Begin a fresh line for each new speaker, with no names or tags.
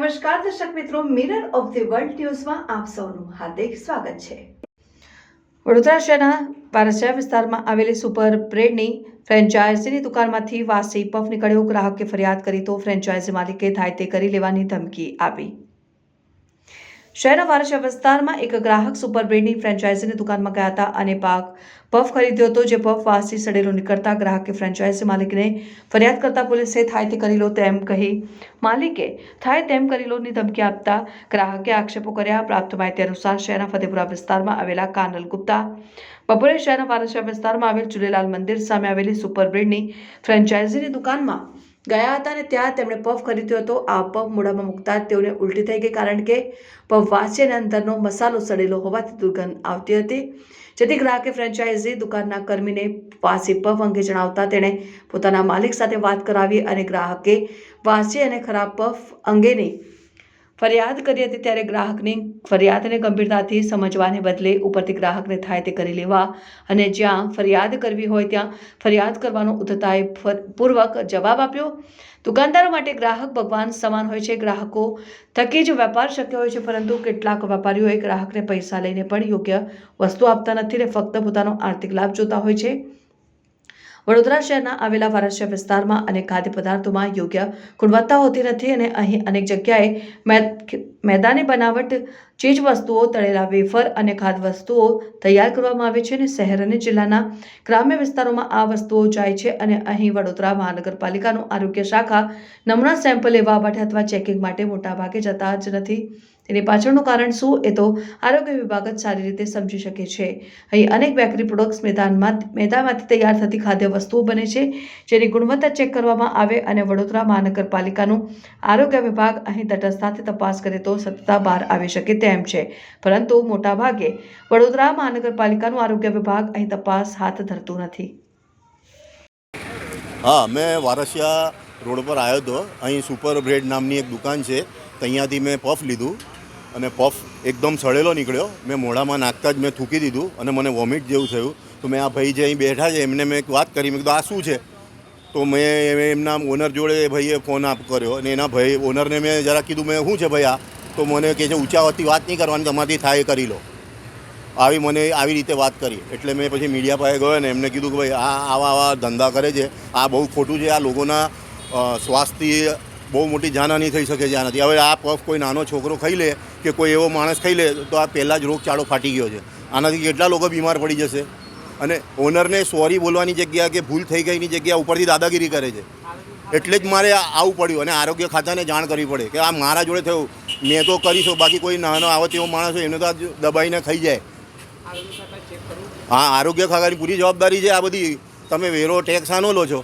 નમસ્કાર દર્શક મિત્રો, મિરર ઓફ ધ વર્લ્ડ ન્યૂઝમાં આપ સૌનું હાર્દિક સ્વાગત છે। વડોદરા શહેરના વારસિયા વિસ્તારમાં આવેલી સુપર બ્રેડની ફ્રેન્ચાઇઝીની દુકાનમાંથી વાસી પફ નીકળ્યો। ગ્રાહકે ફરિયાદ કરી તો ફ્રેન્ચાઇઝી માલિકે થાય તે કરી લેવાની ધમકી આપી। શહેરના વારસિયા વિસ્તારમાં એક ગ્રાહક સુપર બ્રેડની ફ્રેન્ચાઇઝીની દુકાનમાં ગયા હતા અને પફ ખરીદ્યો હતો, જે પફ વાસી સડેલો નીકળતા ગ્રાહકે ફ્રેન્ચાઇઝી માલિકને ફરિયાદ કરતા પોલીસે થાય તે કરી લો તેમ કહી માલિકે થાય તેમ કરી લોની ધમકી આપતા ગ્રાહકે આક્ષેપો કર્યા। પ્રાપ્ત માહિતી અનુસાર શહેરના ફતેપુરા વિસ્તારમાં આવેલા કાનલ ગુપ્તા બપોરે શહેરના વારસિયા વિસ્તારમાં આવેલ ઝૂલેલાલ મંદિર સામે આવેલી સુપર બ્રેડની ફ્રેન્ચાઇઝીની દુકાનમાં ગયા હતા અને ત્યાં તેમણે પફ ખરીદ્યો હતો। આ પફ મોઢામાં મૂકતા તેઓને ઉલટી થઈ ગઈ, કારણ કે પફ વાસી અને અંદરનો મસાલો સડેલો હોવાથી દુર્ગંધ આવતી હતી, જેથી ગ્રાહકે ફ્રેન્ચાઇઝી દુકાનના કર્મીને વાસી પફ અંગે જણાવતા તેણે પોતાના માલિક સાથે વાત કરાવી અને ગ્રાહકે વાસી અને ખરાબ પફ અંગેની ફરિયાદ કરી હતી। ત્યારે ગ્રાહકની ફરિયાદને ગંભીરતાથી સમજવાને બદલે ઉપરથી ગ્રાહકને થાય તે કરી લેવા અને જ્યાં ફરિયાદ કરવી હોય ત્યાં ફરિયાદ કરવાનો ઉદ્ધતાઈપૂર્વક જવાબ આપ્યો। દુકાનદારો માટે ગ્રાહક ભગવાન સમાન હોય છે। ગ્રાહકો થકી જ વેપાર શક્ય હોય છે, પરંતુ કેટલાક વેપારીઓએ ગ્રાહકને પૈસા લઈને પણ યોગ્ય વસ્તુ આપતા નથી અને ફક્ત પોતાનો આર્થિક લાભ જોતા હોય છે। વડોદરા શહેરના આવેલા વારસિયા વિસ્તારમાં અનેક ખાદ્ય પદાર્થોમાં યોગ્ય ગુણવત્તા હોતી નથી અને અહીં અનેક જગ્યાએ મેદાની બનાવટ ચીજ વસ્તુઓ, તળેલા વેફર અને ખાદ્ય વસ્તુઓ તૈયાર કરવામાં આવે છે અને શહેર અને જિલ્લાના ગ્રામ્ય વિસ્તારોમાં આ વસ્તુઓ જાય છે અને અહીં વડોદરા મહાનગરપાલિકાનું આરોગ્ય શાખા નમૂના સેમ્પલ લેવા માટે અથવા ચેકિંગ માટે મોટાભાગે જતા જ નથી। તેની પાછળનું કારણ શું એ તો આરોગ્ય વિભાગ જ સારી રીતે સમજી શકે છે। અહીં અનેક બેકરી પ્રોડક્ટ્સ મેદામાંથી તૈયાર થતી ખાદ્ય વસ્તુઓ બને છે, જેની ગુણવત્તા ચેક કરવામાં આવે અને વડોદરા મહાનગરપાલિકાનું આરોગ્ય વિભાગ અહીં તટસ્થતાથી તપાસ કરે તો સત્યતા બહાર આવી શકે તેમ છે, પરંતુ મોટાભાગે વડોદરા મહાનગરપાલિકાનું આરોગ્ય વિભાગ અહીં તપાસ હાથ ધરતું નથી।
હા, મેં વારસિયા રોડ પર આવ્યો હતો। અહીં સુપર બ્રેડ નામની એક દુકાન છે, ત્યાંથી મેં પફ લીધું અને પફ એકદમ સડેલો નીકળ્યો। મેં મોઢામાં નાખતા જ મેં થૂકી દીધું અને મને વોમિટ જેવું થયું। તો મેં આ ભાઈ જે અહીં બેઠા છે એમને મેં વાત કરી, મેં કીધું આ શું છે? તો મેં એમના ઓનર જોડે ભાઈએ ફોન કર્યો અને એના ભાઈ ઓનરને મેં જરા કીધું મેં શું છે ભાઈ આ? તો મને કહે છે ઊંચા અવાજથી વાત નહીં કરવાની, તમારાથી થાય એ કરી લો। આવી રીતે વાત કરી એટલે મેં પછી મીડિયા પાસે ગયો ને એમને કીધું કે ભાઈ આવા ધંધા કરે છે, આ બહુ ખોટું છે। આ લોકોના સ્વાસ્થ્ય બહુ મોટી જાનહાની થઈ શકે છે આનાથી। હવે આ પફ કોઈ નાનો છોકરો ખાઈ લે કે કોઈ એવો માણસ ખાઈ લે તો આ પહેલાં જ રોગચાળો ફાટી ગયો છે। આનાથી કેટલા લોકો બીમાર પડી જશે। અને ઓનરને સોરી બોલવાની જગ્યા કે ભૂલ થઈ ગઈની જગ્યા ઉપરથી દાદાગીરી કરે છે, એટલે જ મારે આવું પડ્યું અને આરોગ્ય ખાતાને જાણ કરવી પડે કે આ મારા જોડે થયું। મેં તો કરીશું, બાકી કોઈ નાનો આવો તેવો માણસ હોય એને તો દબાઈને ખાઈ જાય। હા, આરોગ્ય ખાતાની પૂરી જવાબદારી છે આ બધી। તમે વેરો ટેક્સ આનો લો છો?